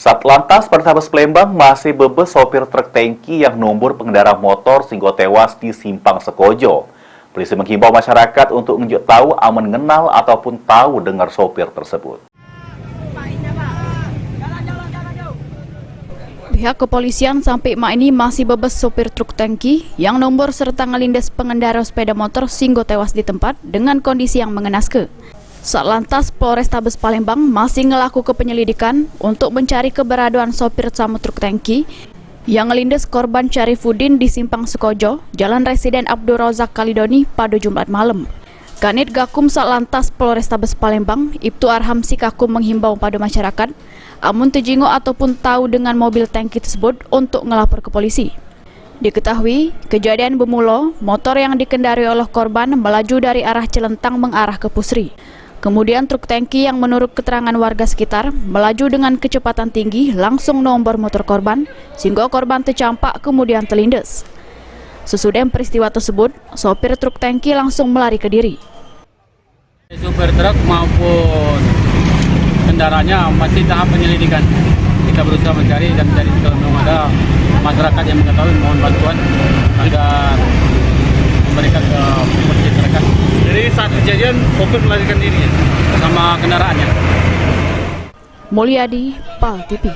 Satlantas Polrestabes Palembang masih bebes sopir truk tangki yang nomor pengendara motor sehingga tewas di Simpang Sekojo. Polisi menghimbau masyarakat untuk menunjuk tahu aman mengenal ataupun tahu dengar sopir tersebut. Pihak kepolisian sampai mak ini masih bebes sopir truk tangki yang nomor serta ngelindes pengendara sepeda motor sehingga tewas di tempat dengan kondisi yang mengenaskan. Satlantas Polrestabes Palembang masih ngelakukan penyelidikan untuk mencari keberadaan sopir sama truk tangki yang ngelindes korban Syarifuddin di Simpang Sekojo, Jalan Residen Abdul Razak Kalidoni pada Jumat malam. Kanit Gakum Satlantas Polrestabes Palembang, Ibtu Arham Sikakum menghimbau pada masyarakat amun tejingo ataupun tahu dengan mobil tangki tersebut untuk ngelapor ke polisi. Diketahui, kejadian bermula motor yang dikendarai oleh korban melaju dari arah Celentang mengarah ke Pusri. Kemudian truk tangki yang menurut keterangan warga sekitar melaju dengan kecepatan tinggi langsung nomor motor korban sehingga korban tercampak kemudian terlindes. Sesudah peristiwa tersebut, sopir truk tangki langsung melari ke diri. Sopir truk maupun kendaraannya masih tahap penyelidikan. Kita berusaha mencari dan mencari kalau memang ada masyarakat yang mengetahui mohon bantuan agar memberikan ke polisi terdekat. Jadi saat kejadian sopir melarikan diri sama kendaraannya. Mulyadi, PAL TV.